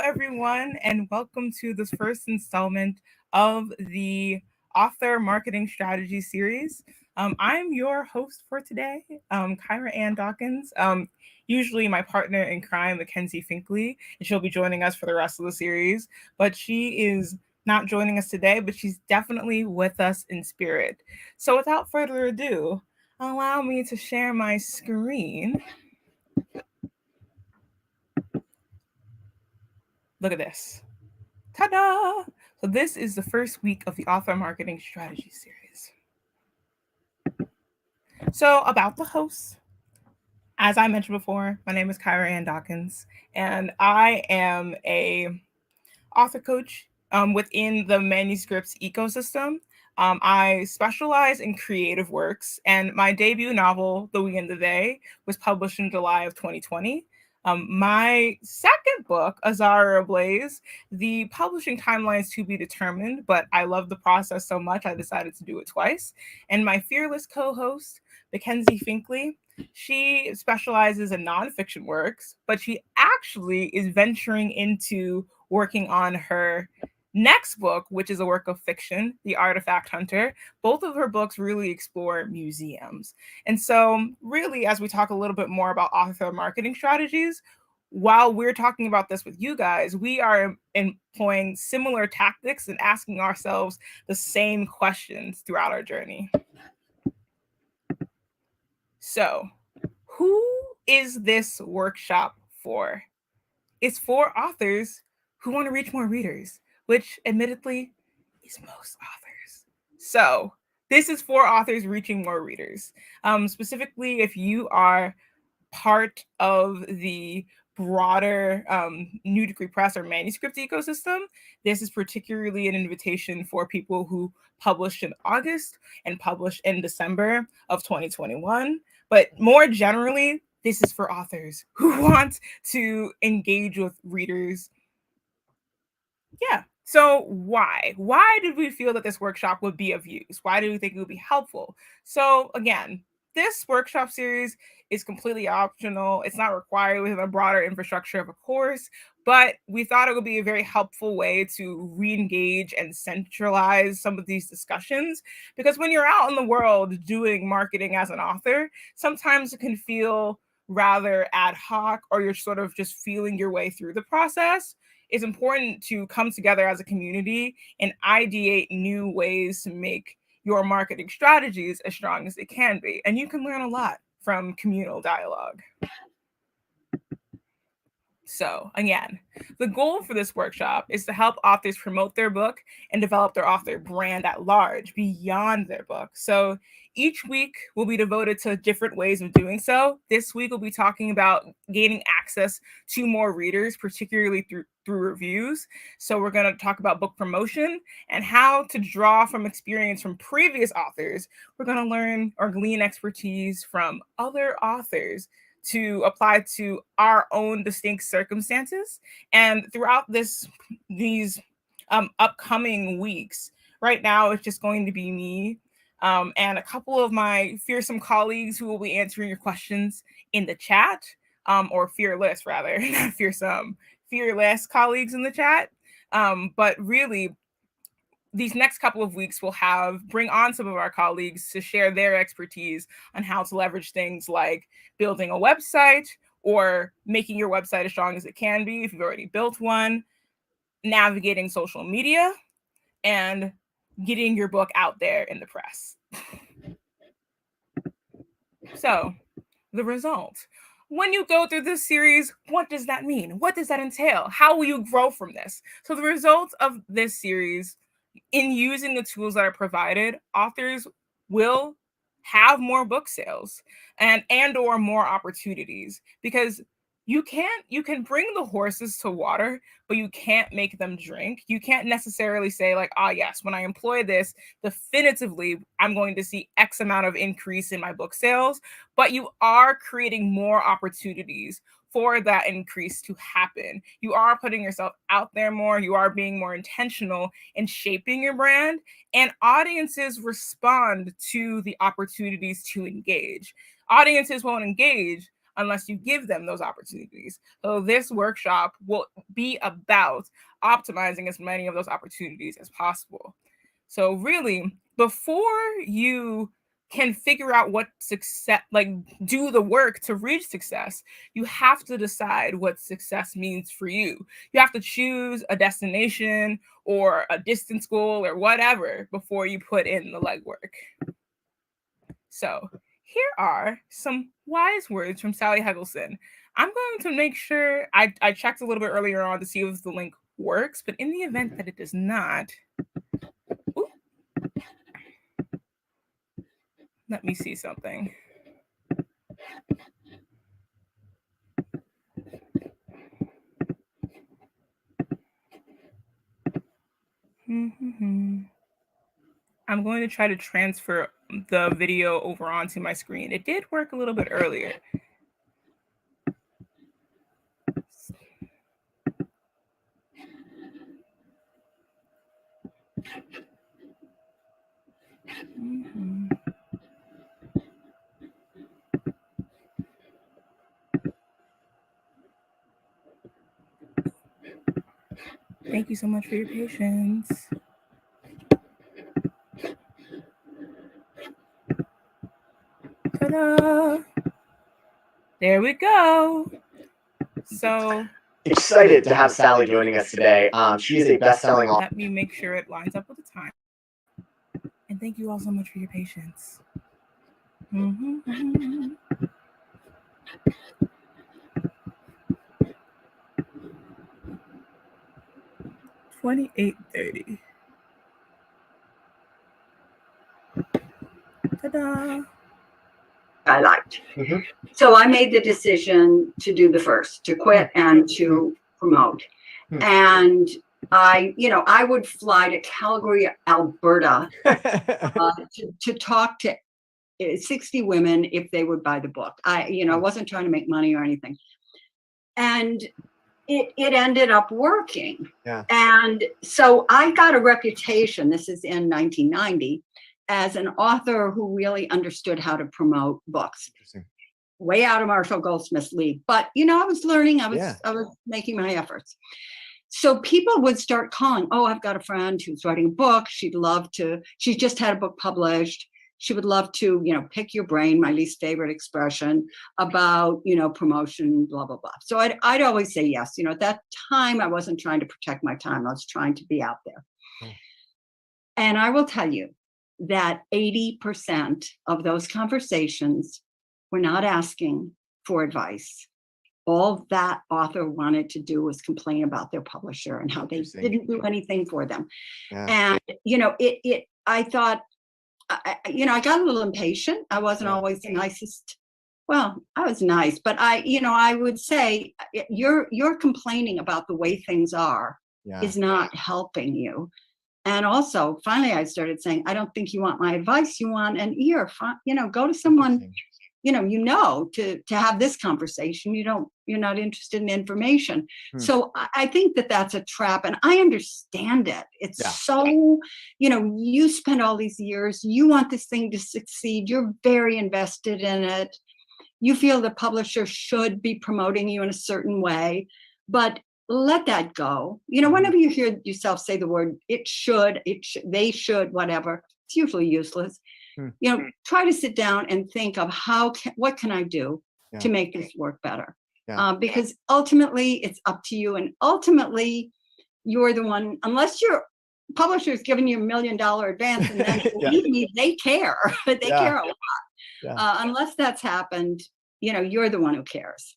everyone, and welcome to this first installment of the Author Marketing Strategy Series. I'm your host for today, Kyra Dawkins. Usually my partner in crime, Mackenzie Finklea, and she'll be joining us for the rest of the series. But she is not joining us today, but she's definitely with us in spirit. So without further ado, allow me to share my screen. Look at this. Ta-da! So this is the first week of the Author Marketing Strategy Series. So about the hosts, as I mentioned before, my name is Kyra Dawkins, and I am a author coach within the Manuscripts ecosystem. I specialize in creative works, and my debut novel, The Weekend Today, was published in July of 2020. My second book, Azara Ablaze, the publishing timeline is to be determined, but I love the process so much I decided to do it twice. And my fearless co-host, Mackenzie Finklea, she specializes in nonfiction works, but she actually is venturing into working on her next book, which is a work of fiction, The Artifact Hunter. Both of her books really explore museums. And so, really, as we talk a little bit more about author marketing strategies, while we're talking about this with you guys, we are employing similar tactics and asking ourselves the same questions throughout our journey. So, who is this workshop for? It's for authors who want to reach more readers, which admittedly is most authors. So this is for authors reaching more readers. Specifically, if you are part of the broader New Degree Press or manuscript ecosystem, this is particularly an invitation for people who published in August and published in December of 2021. But more generally, this is for authors who want to engage with readers. Yeah. So why? Why did we feel that this workshop would be of use? Why did we think it would be helpful? So again, this workshop series is completely optional. It's not required within the broader infrastructure of a course, but we thought it would be a very helpful way to re-engage and centralize some of these discussions. Because when you're out in the world doing marketing as an author, sometimes it can feel rather ad hoc, or you're sort of just feeling your way through the process. It's important to come together as a community and ideate new ways to make your marketing strategies as strong as they can be. And you can learn a lot from communal dialogue. So again, the goal for this workshop is to help authors promote their book and develop their author brand at large beyond their book. So each week will be devoted to different ways of doing so. This week we'll be talking about gaining access to more readers, particularly through reviews. So we're going to talk about book promotion and how to draw from experience from previous authors. We're going to learn or glean expertise from other authors to apply to our own distinct circumstances. And throughout these upcoming weeks, right now it's just going to be me and a couple of my fearsome colleagues who will be answering your questions in the chat, or fearless rather, not fearsome, fearless colleagues in the chat. But really, these next couple of weeks we'll bring on some of our colleagues to share their expertise on how to leverage things like building a website or making your website as strong as it can be if you've already built one, navigating social media, and getting your book out there in the press. So the result. When you go through this series, what does that mean? What does that entail? How will you grow from this? So the result of this series, in using the tools that are provided, authors will have more book sales and or more opportunities, because you can bring the horses to water, but you can't make them drink. You can't necessarily say like, yes, when I employ this, definitively I'm going to see X amount of increase in my book sales, but you are creating more opportunities for that increase to happen. You are putting yourself out there more. You are being more intentional in shaping your brand, and audiences respond to the opportunities to engage. Audiences won't engage unless you give them those opportunities. So this workshop will be about optimizing as many of those opportunities as possible. So really, before you can figure out what success, like do the work to reach success, you have to decide what success means for you. You have to choose a destination or a distance goal or whatever before you put in the legwork. So here are some wise words from Sally Hegelsen. I'm going to make sure I checked a little bit earlier on to see if the link works, but in the event that it does not, let me see something. I'm going to try to transfer the video over onto my screen. It did work a little bit earlier. Thank you so much for your patience. Ta-da! There we go. So excited to have Sally joining us today. She is a best-selling author. Let me make sure it lines up with the time. And thank you all so much for your patience. 28:30. Ta-da! I liked. So I made the decision to do the first, to quit and to promote. And I would fly to Calgary, Alberta to talk to 60 women if they would buy the book. I wasn't trying to make money or anything. And it ended up working. Yeah. And so I got a reputation, this is in 1990, as an author who really understood how to promote books. Way out of Marshall Goldsmith's league. But, I was learning, I was making my efforts. So people would start calling, oh, I've got a friend who's writing a book. She'd just had a book published. She would love to, pick your brain, my least favorite expression, about, promotion, blah, blah, blah. So I'd always say yes. At that time, I wasn't trying to protect my time. I was trying to be out there. And I will tell you that 80% of those conversations were not asking for advice. All that author wanted to do was complain about their publisher and how they didn't do anything for them. And, I thought, I got a little impatient. I wasn't always the nicest. Well, I was nice, but I would say you're complaining about the way things are is not helping you. And also, finally, I started saying, I don't think you want my advice. You want an ear. Go to someone, to have this conversation. You're not interested in information. So I think that's a trap, and I understand it. It's so, you spend all these years, you want this thing to succeed. You're very invested in it. You feel the publisher should be promoting you in a certain way, but let that go. Whenever you hear yourself say the word, it should, they should, whatever, it's usually useless. Try to sit down and think of what can I do to make this work better? Because ultimately it's up to you. And ultimately you're the one, unless your publisher is giving you $1 million advance, and then believe me, they care. They care a lot. Unless that's happened, you're the one who cares.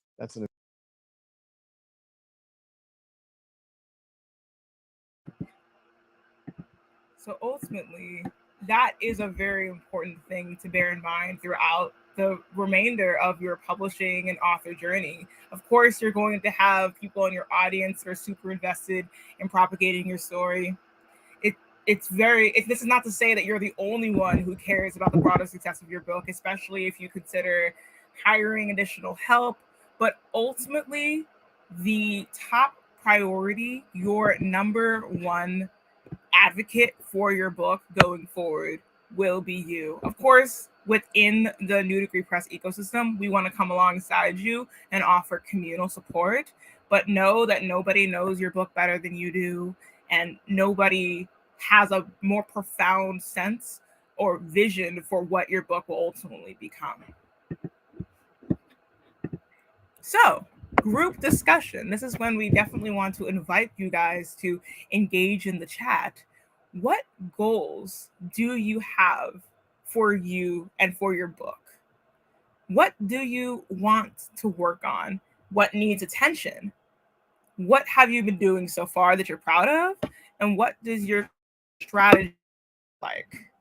So ultimately, that is a very important thing to bear in mind throughout the remainder of your publishing and author journey. Of course, you're going to have people in your audience who are super invested in propagating your story. This is not to say that you're the only one who cares about the broader success of your book, especially if you consider hiring additional help. But ultimately, the top priority, your number one advocate for your book going forward, will be you. Of course, within the New Degree Press ecosystem, we want to come alongside you and offer communal support. But know that nobody knows your book better than you do, and nobody has a more profound sense or vision for what your book will ultimately become. So, group discussion. This is when we definitely want to invite you guys to engage in the chat. What goals do you have for you and for your book? What do you want to work on? What needs attention? What have you been doing so far that you're proud of? And what does your strategy look like?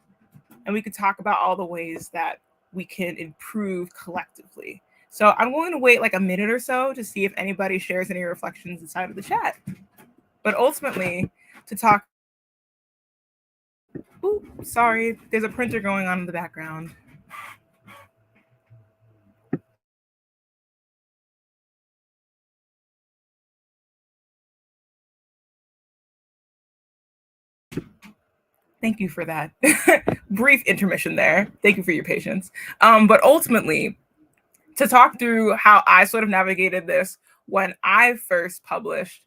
And we could talk about all the ways that we can improve collectively. So I'm going to wait like a minute or so to see if anybody shares any reflections inside of the chat. But ultimately, to talk. Ooh, sorry, there's a printer going on in the background. Thank you for that brief intermission there. Thank you for your patience. But ultimately, to talk through how I sort of navigated this when I first published,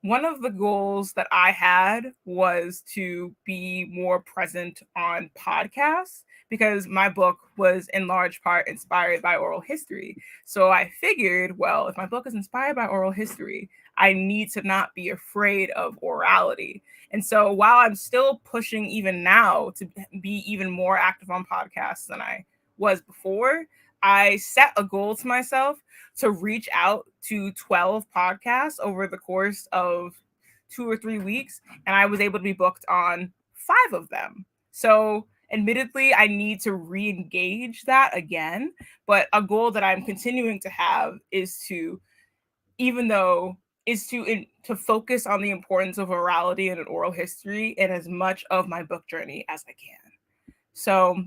one of the goals that I had was to be more present on podcasts because my book was in large part inspired by oral history. So I figured, well, if my book is inspired by oral history, I need to not be afraid of orality. And so while I'm still pushing even now to be even more active on podcasts than I was before, I set a goal to myself to reach out to 12 podcasts over the course of 2 or 3 weeks. And I was able to be booked on 5 of them. So admittedly, I need to re-engage that again. But a goal that I'm continuing to have is to, to focus on the importance of orality and an oral history in as much of my book journey as I can. So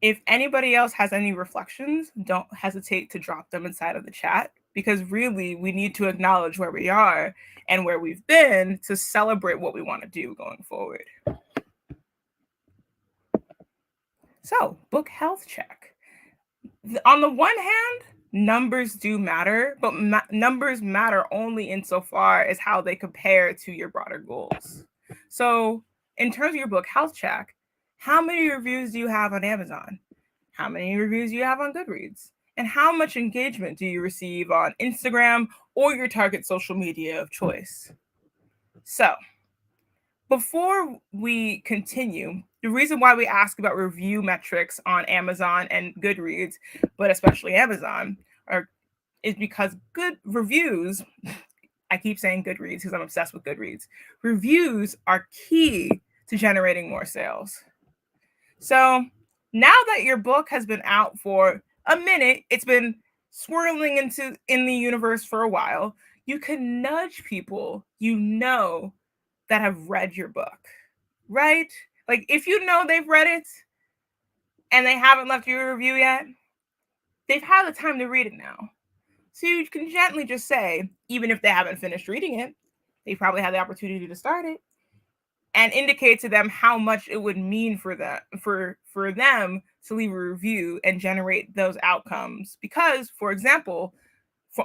if anybody else has any reflections, don't hesitate to drop them inside of the chat, because really we need to acknowledge where we are and where we've been to celebrate what we want to do going forward. So, book health check. On the one hand, numbers do matter, but numbers matter only insofar as how they compare to your broader goals. So, in terms of your book health check, how many reviews do you have on Amazon? How many reviews do you have on Goodreads? And how much engagement do you receive on Instagram or your target social media of choice? So, before we continue, the reason why we ask about review metrics on Amazon and Goodreads, but especially Amazon, is because good reviews, I keep saying Goodreads because I'm obsessed with Goodreads, reviews are key to generating more sales. So now that your book has been out for a minute, it's been swirling in the universe for a while, you can nudge people you know that have read your book, right? Like if you know they've read it and they haven't left you a review yet, they've had the time to read it now. So you can gently just say, even if they haven't finished reading it, they probably had the opportunity to start it, and indicate to them how much it would mean for them to leave a review and generate those outcomes. Because, for example,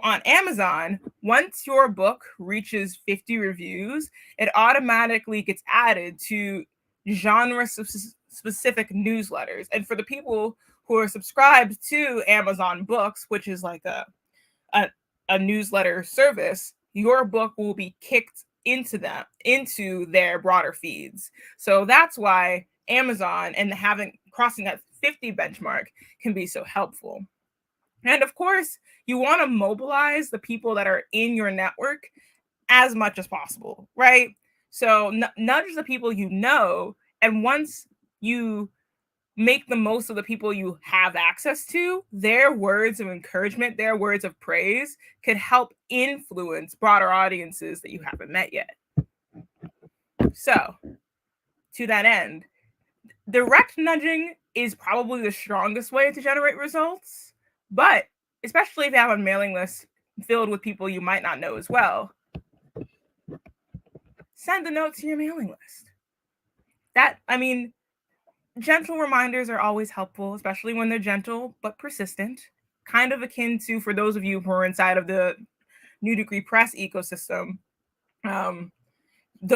on Amazon, once your book reaches 50 reviews, it automatically gets added to genre-specific newsletters. And for the people who are subscribed to Amazon Books, which is like a newsletter service, your book will be kicked into their broader feeds. So that's why Amazon and crossing that 50 benchmark can be so helpful. And of course, you want to mobilize the people that are in your network as much as possible, right? So nudge the people you know, and once you make the most of the people you have access to, their words of encouragement, their words of praise could help influence broader audiences that you haven't met yet. So, to that end, direct nudging is probably the strongest way to generate results, but especially if you have a mailing list filled with people you might not know as well, send a note to your mailing list. gentle reminders are always helpful, especially when they're gentle but persistent. Kind of akin to, for those of you who are inside of the New Degree Press ecosystem,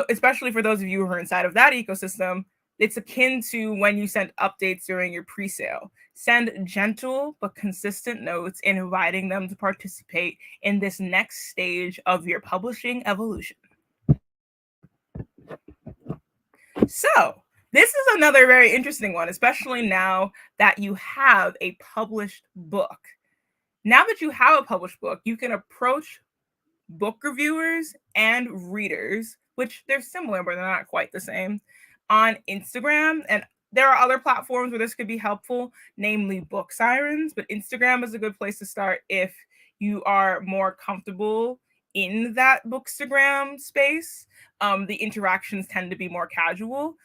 especially for those of you who are inside of that ecosystem, it's akin to when you send updates during your pre-sale. Send gentle but consistent notes, inviting them to participate in this next stage of your publishing evolution. So, this is another very interesting one, especially now that you have a published book. Now that you have a published book, you can approach book reviewers and readers, which they're similar, but they're not quite the same, on Instagram. And there are other platforms where this could be helpful, namely BookSirens, but Instagram is a good place to start if you are more comfortable in that Bookstagram space. The interactions tend to be more casual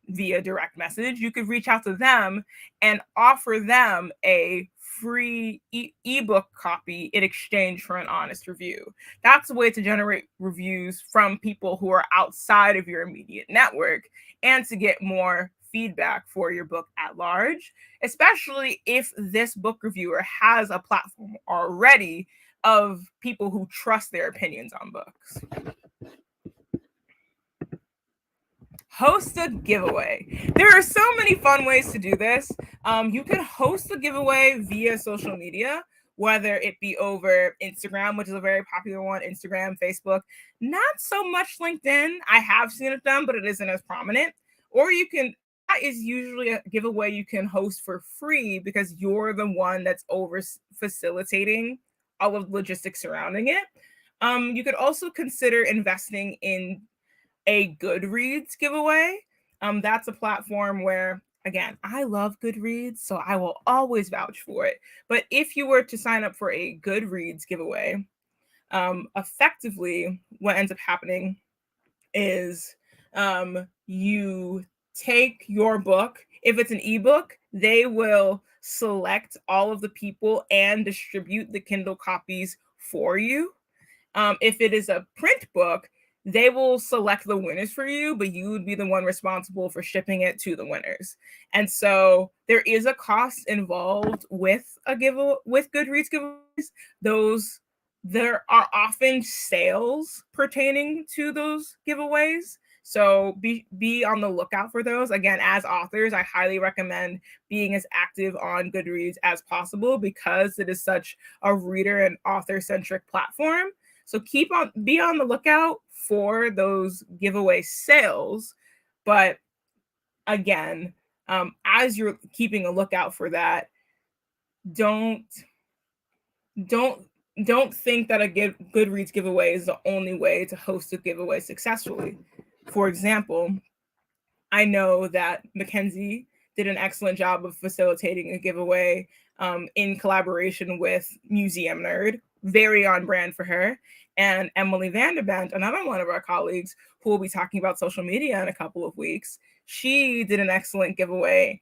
via direct message. You could reach out to them and offer them a free ebook copy in exchange for an honest review. That's a way to generate reviews from people who are outside of your immediate network and to get more feedback for your book at large, especially if this book reviewer has a platform already of people who trust their opinions on books. Host a giveaway. There are so many fun ways to do this. You can host a giveaway via social media, whether it be over Instagram, which is a very popular one, Instagram, Facebook, not so much LinkedIn. I have seen it done, but it isn't as prominent. Or that is usually a giveaway you can host for free because you're the one that's over facilitating all of the logistics surrounding it. You could also consider investing in a Goodreads giveaway. That's a platform where, again, I love Goodreads, so I will always vouch for it. But if you were to sign up for a Goodreads giveaway, effectively what ends up happening is you take your book. If it's an ebook, they will select all of the people and distribute the Kindle copies for you. If it is a print book, they will select the winners for you, but you would be the one responsible for shipping it to the winners. And so there is a cost involved with Goodreads giveaways. There are often sales pertaining to those giveaways. So be on the lookout for those. Again, as authors, I highly recommend being as active on Goodreads as possible because it is such a reader and author-centric platform. So be on the lookout for those giveaway sales. But again, as you're keeping a lookout for that, don't think that a Goodreads giveaway is the only way to host a giveaway successfully. For example, I know that Mackenzie did an excellent job of facilitating a giveaway in collaboration with Museum Nerd, very on brand for her. And Emily Vanderbent, another one of our colleagues who will be talking about social media in a couple of weeks, she did an excellent giveaway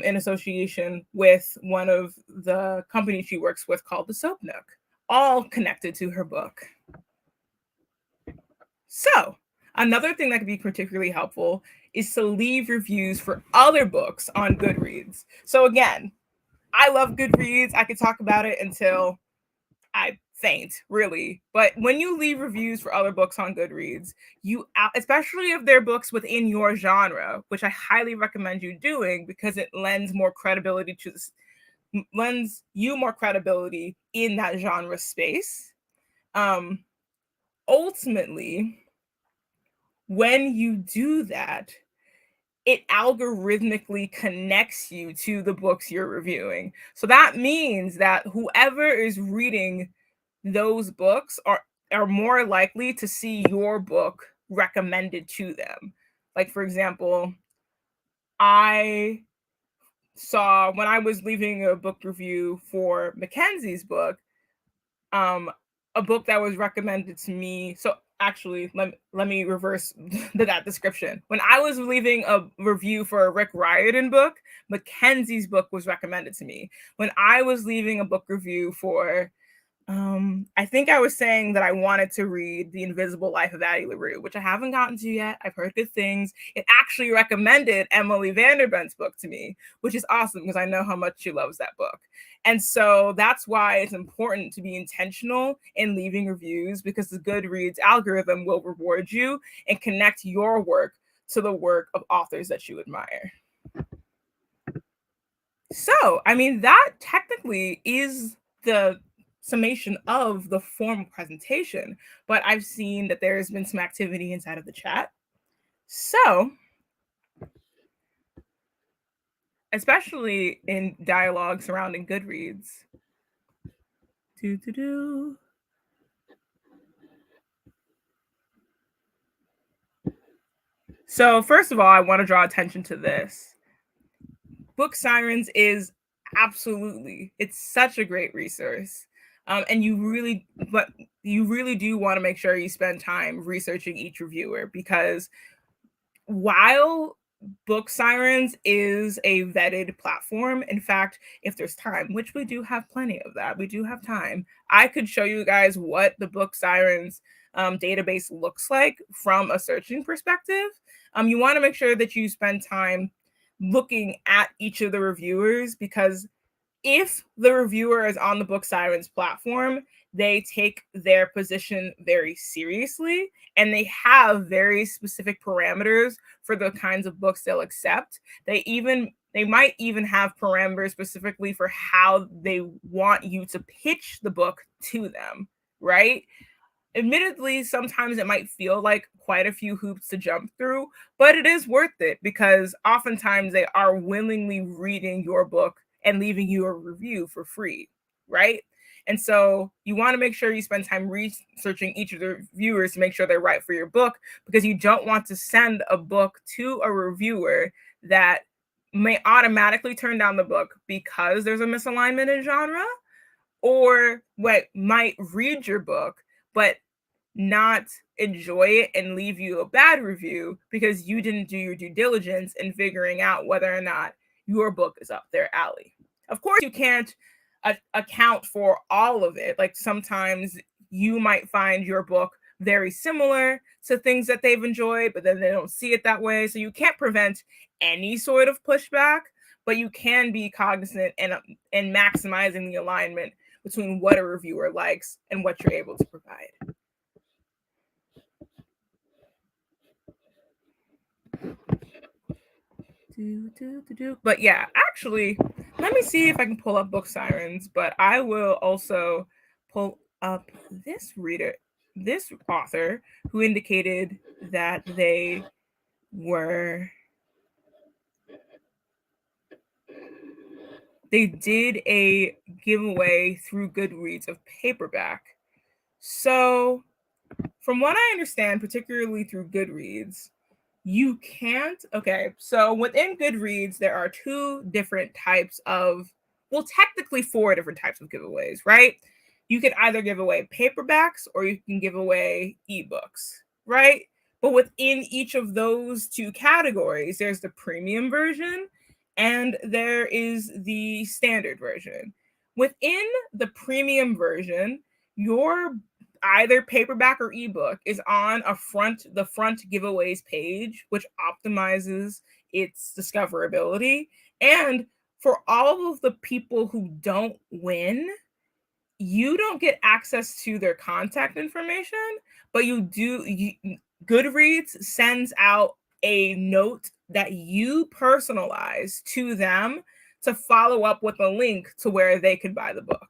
in association with one of the companies she works with called the Soap Nook, all connected to her book. So another thing that could be particularly helpful is to leave reviews for other books on Goodreads. So again, I love Goodreads. I could talk about it until I faint, really. But when you leave reviews for other books on Goodreads, especially if they're books within your genre, which I highly recommend you doing because it lends you more credibility in that genre space. Ultimately, when you do that, it algorithmically connects you to the books you're reviewing. So that means that whoever is reading those books are more likely to see your book recommended to them. Like, for example, I saw when I was leaving a book review for Mackenzie's book, a book that was recommended to me. So actually, let me reverse that description. When I was leaving a review for a Rick Riordan book, Mackenzie's book was recommended to me. When I was leaving a book review for I think I was saying that I wanted to read The Invisible Life of Addie LaRue, which I haven't gotten to yet. I've heard good things. It actually recommended Emily Vanderben's book to me, which is awesome because I know how much she loves that book. And so that's why it's important to be intentional in leaving reviews, because the Goodreads algorithm will reward you and connect your work to the work of authors that you admire. So, I mean, that technically is the summation of the formal presentation, but I've seen that there's been some activity inside of the chat. So, especially in dialogue surrounding Goodreads. So, first of all, I want to draw attention to this. BookSirens is absolutely, it's such a great resource. And you really do want to make sure you spend time researching each reviewer, because while BookSirens is a vetted platform, in fact, if there's time, which we do have plenty of that, we do have time, I could show you guys what the BookSirens database looks like from a searching perspective. You want to make sure that you spend time looking at each of the reviewers, because if the reviewer is on the BookSirens platform, they take their position very seriously, and they have very specific parameters for the kinds of books they'll accept. They might even have parameters specifically for how they want you to pitch the book to them, right? Admittedly, sometimes it might feel like quite a few hoops to jump through, but it is worth it, because oftentimes they are willingly reading your book and leaving you a review for free, right? And so you want to make sure you spend time researching each of the reviewers to make sure they're right for your book, because you don't want to send a book to a reviewer that may automatically turn down the book because there's a misalignment in genre, or what might read your book but not enjoy it and leave you a bad review because you didn't do your due diligence in figuring out whether or not your book is up their alley. Of course, you can't account for all of it. Like, sometimes you might find your book very similar to things that they've enjoyed, but then they don't see it that way. So you can't prevent any sort of pushback, but you can be cognizant and maximizing the alignment between what a reviewer likes and what you're able to provide. But yeah, actually, let me see if I can pull up BookSirens, but I will also pull up this author who indicated that they did a giveaway through Goodreads of paperback. So from what I understand, particularly through Goodreads, you can't, so within Goodreads, there are technically 4 different types of giveaways, right? You can either give away paperbacks or you can give away ebooks, right? But within each of those 2 categories, there's the premium version and there is the standard version. Within the premium version, your either paperback or ebook is on the front giveaways page, which optimizes its discoverability. And for all of the people who don't win, you don't get access to their contact information, but Goodreads sends out a note that you personalize to them to follow up with a link to where they could buy the book,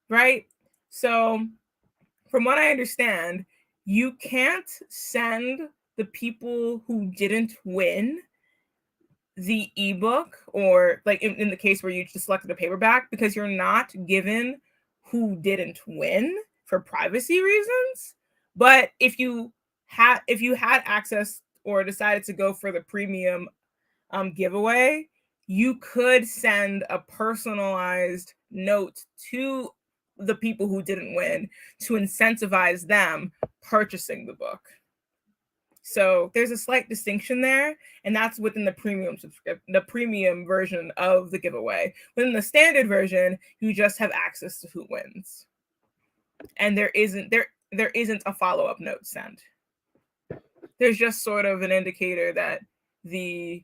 right? So from what I understand, you can't send the people who didn't win the ebook, or like in the case where you just selected a paperback, because you're not given who didn't win for privacy reasons. But if you had access or decided to go for the premium giveaway, you could send a personalized note to the people who didn't win to incentivize them purchasing the book. So there's a slight distinction there, and that's within the premium version of the giveaway. Within the standard version, you just have access to who wins. and there isn't a follow-up note sent. There's just sort of an indicator that the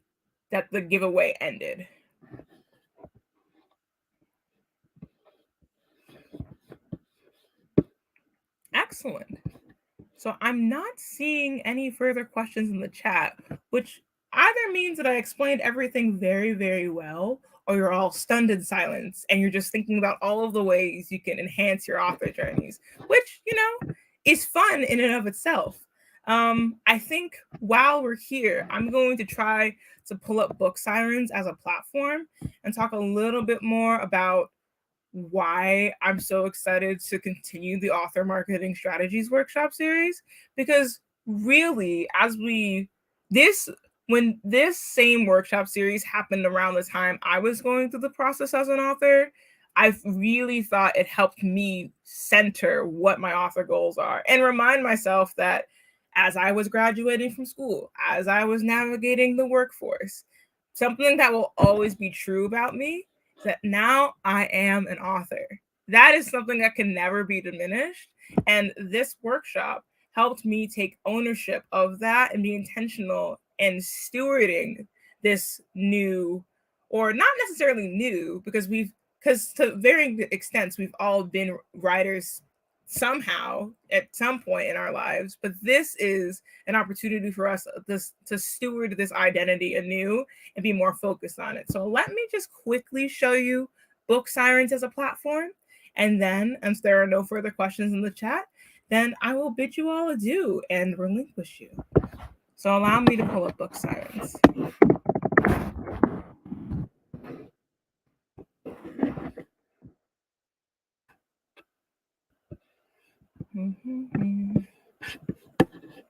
giveaway ended. Excellent. So I'm not seeing any further questions in the chat, which either means that I explained everything very, very well, or you're all stunned in silence and you're just thinking about all of the ways you can enhance your author journeys, which, is fun in and of itself. I think while we're here, I'm going to try to pull up BookSirens as a platform and talk a little bit more about why I'm so excited to continue the author marketing strategies workshop series, because really, when this same workshop series happened around the time I was going through the process as an author, I really thought it helped me center what my author goals are and remind myself that as I was graduating from school, as I was navigating the workforce, something that will always be true about me is that now I am an author. That is something that can never be diminished. And this workshop helped me take ownership of that and be intentional in stewarding this new, or not necessarily new, because to varying extents, we've all been writers somehow at some point in our lives, but this is an opportunity for us to steward this identity anew and be more focused on it. So let me just quickly show you BookSirens as a platform, and then, if there are no further questions in the chat, then I will bid you all adieu and relinquish you. So allow me to pull up BookSirens.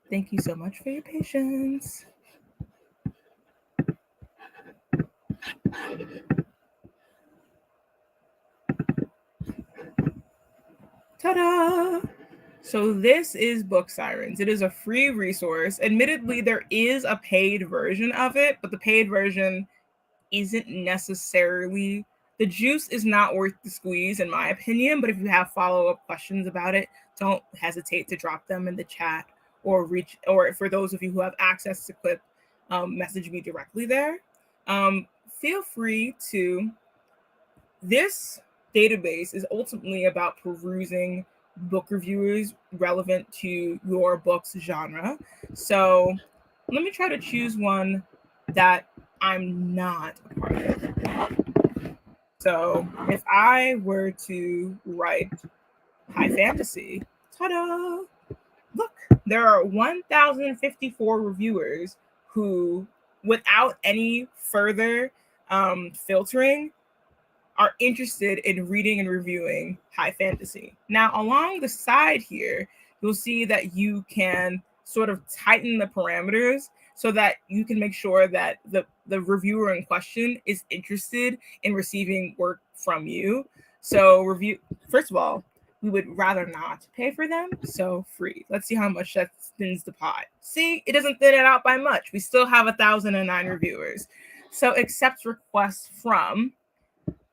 Thank you so much for your patience. Ta-da! So this is BookSirens. It is a free resource. Admittedly, there is a paid version of it, but the paid version isn't necessarily, the juice is not worth the squeeze, in my opinion. But if you have follow-up questions about it, don't hesitate to drop them in the chat, or for those of you who have access to Clip, message me directly there. Feel free to. This database is ultimately about perusing book reviewers relevant to your book's genre. So let me try to choose one that I'm not a part of. So if I were to write high fantasy, ta-da! Look, there are 1,054 reviewers who, without any further filtering, are interested in reading and reviewing high fantasy. Now, along the side here, you'll see that you can sort of tighten the parameters so that you can make sure that the reviewer in question is interested in receiving work from you. So first of all, we would rather not pay for them, so free. Let's see how much that thins the pot. See, it doesn't thin it out by much. We still have 1,009 reviewers. So accepts requests from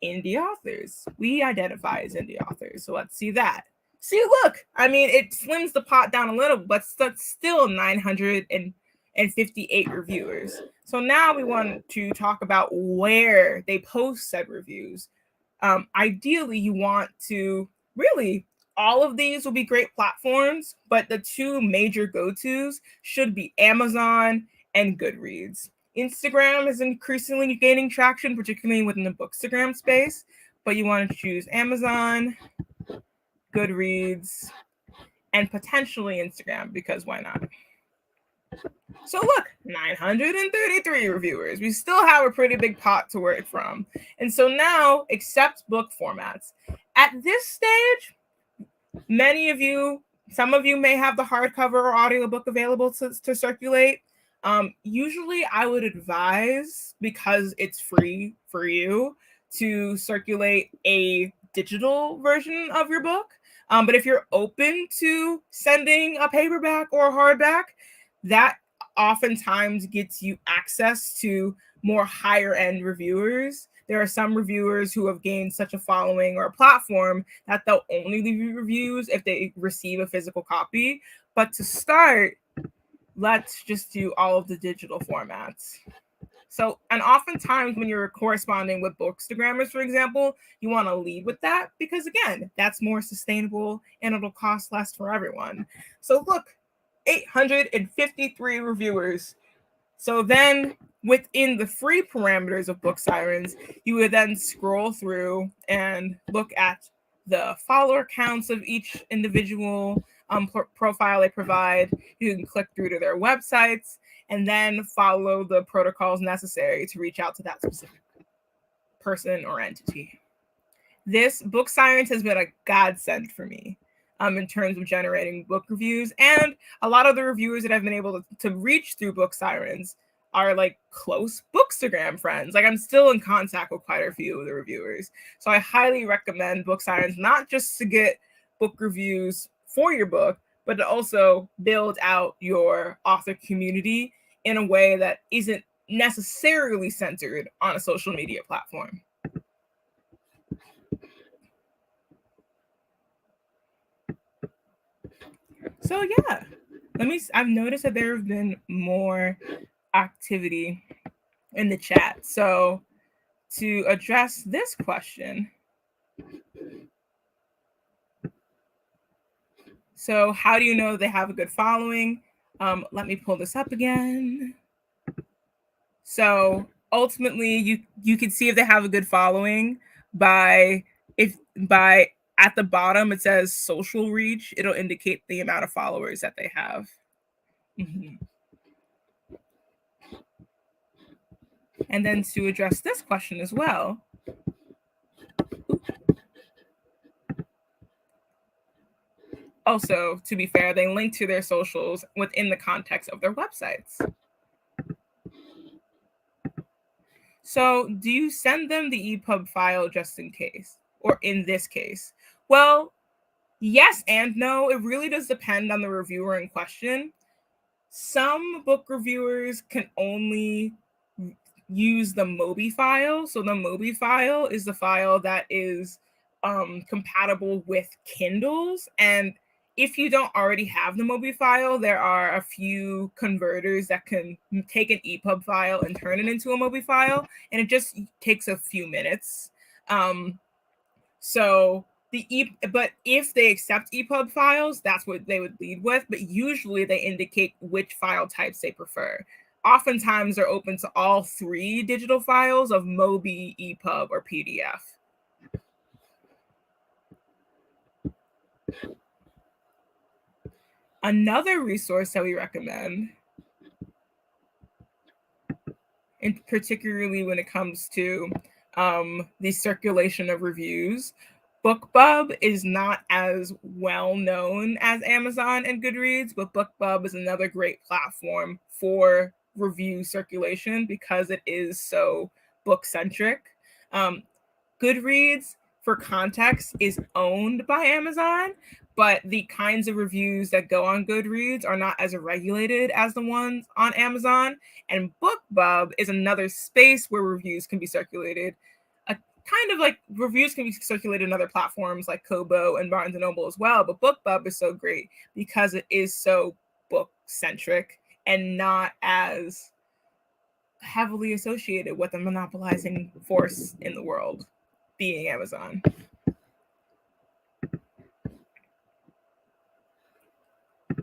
indie authors. We identify as indie authors, so let's see that. See, look, I mean, it slims the pot down a little, but that's still 958 reviewers. So now we want to talk about where they post said reviews. Ideally, you want to really, all of these will be great platforms, but the two major go-tos should be Amazon and Goodreads. Instagram is increasingly gaining traction, particularly within the BookSirens space, but you want to choose Amazon, Goodreads, and potentially Instagram, because why not? So look, 933 reviewers. We still have a pretty big pot to work from. And so now, accept book formats. At this stage, some of you may have the hardcover or audiobook available to circulate. Usually I would advise, because it's free for you, to circulate a digital version of your book. But if you're open to sending a paperback or a hardback, that oftentimes gets you access to more higher end reviewers there are some reviewers who have gained such a following or a platform that they'll only leave reviews if they receive a physical copy. But to start, let's just do all of the digital formats. So, and oftentimes when you're corresponding with Bookstagrammers, for example, you want to lead with that because, again, that's more sustainable and it'll cost less for everyone. So look, 853 reviewers. So then within the free parameters of BookSirens, you would then scroll through and look at the follower counts of each individual profile they provide. You can click through to their websites and then follow the protocols necessary to reach out to that specific person or entity. This BookSirens has been a godsend for me in terms of generating book reviews. And a lot of the reviewers that I've been able to reach through BookSirens are like close Bookstagram friends. Like I'm still in contact with quite a few of the reviewers. So I highly recommend BookSirens, not just to get book reviews for your book, but to also build out your author community in a way that isn't necessarily centered on a social media platform. So yeah, I've noticed that there have been more activity in the chat. So to address this question, so how do you know they have a good following? Let me pull this up again. So ultimately, you can see if they have a good following by at the bottom it says social reach. It'll indicate the amount of followers that they have. Mm-hmm. And then to address this question as well, also, to be fair, they link to their socials within the context of their websites. So do you send them the EPUB file just in case, or in this case? Well, yes and no. It really does depend on the reviewer in question. Some book reviewers can only use the Mobi file. So the Mobi file is the file that is compatible with Kindles. And if you don't already have the Mobi file, there are a few converters that can take an EPUB file and turn it into a Mobi file. And it just takes a few minutes. But if they accept EPUB files, that's what they would lead with. But usually they indicate which file types they prefer. Oftentimes they're open to all three digital files of Mobi, EPUB, or PDF. Another resource that we recommend, and particularly when it comes to the circulation of reviews, BookBub is not as well known as Amazon and Goodreads, but BookBub is another great platform for review circulation because it is so book-centric. Goodreads, for context, is owned by Amazon, but the kinds of reviews that go on Goodreads are not as regulated as the ones on Amazon. And BookBub is another space where reviews can be circulated. Kind of like reviews can be circulated in other platforms like Kobo and Barnes & Noble as well. But BookBub is so great because it is so book-centric and not as heavily associated with a monopolizing force in the world, being Amazon.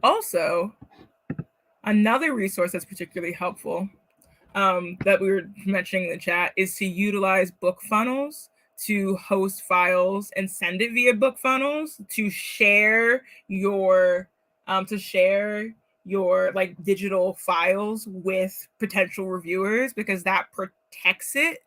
Also, another resource that's particularly helpful that we were mentioning in the chat is to utilize BookFunnels to host files and send it via BookFunnels to share your like digital files with potential reviewers, because that protects it.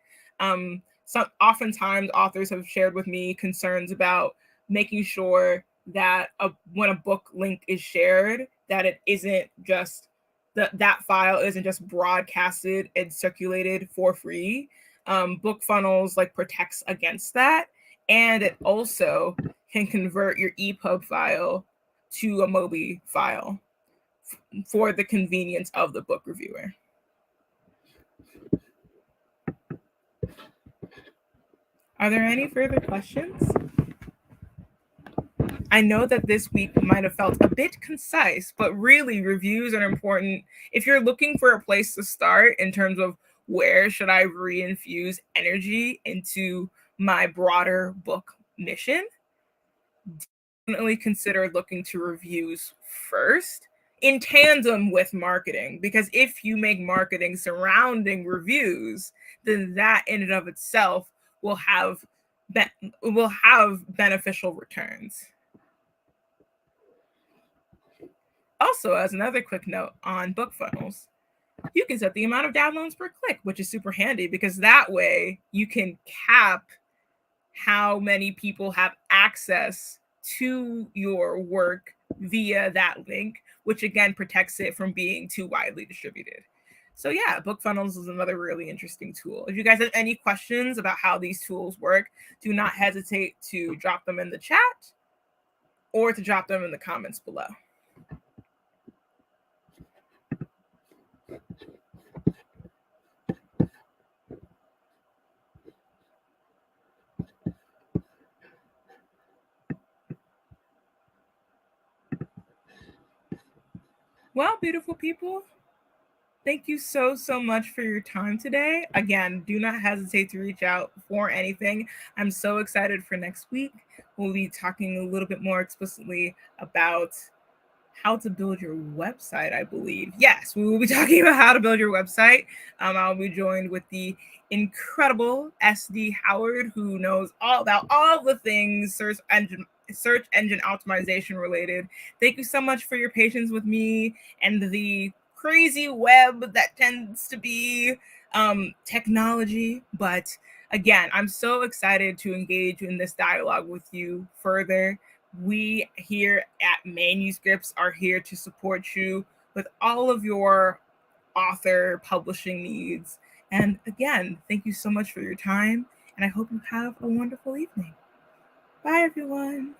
Oftentimes authors have shared with me concerns about making sure that when a book link is shared, that it isn't just that file isn't just broadcasted and circulated for free. BookFunnels like protects against that, and it also can convert your EPUB file to a Mobi file for the convenience of the book reviewer. Are there any further questions? I know that this week might have felt a bit concise, but really reviews are important. If you're looking for a place to start in terms of where should I reinfuse energy into my broader book mission, definitely consider looking to reviews first in tandem with marketing, because if you make marketing surrounding reviews, then that in and of itself will have beneficial returns. Also, as another quick note on book funnels, you can set the amount of downloads per click, which is super handy because that way you can cap how many people have access to your work via that link, which again protects it from being too widely distributed. So yeah, book funnels is another really interesting tool. If you guys have any questions about how these tools work, do not hesitate to drop them in the chat or to drop them in the comments below. Well, beautiful people, thank you so much for your time today. Again, do not hesitate to reach out for anything. I'm so excited for next week. We'll be talking a little bit more explicitly about how to build your website, I believe. Yes, we will be talking about how to build your website. I'll be joined with the incredible SD Howard, who knows all about all the things search engine optimization related. Thank you so much for your patience with me and the crazy web that tends to be technology. But again, I'm so excited to engage in this dialogue with you further. We here at Manuscripts are here to support you with all of your author publishing needs. And again, thank you so much for your time, and I hope you have a wonderful evening. Bye, everyone.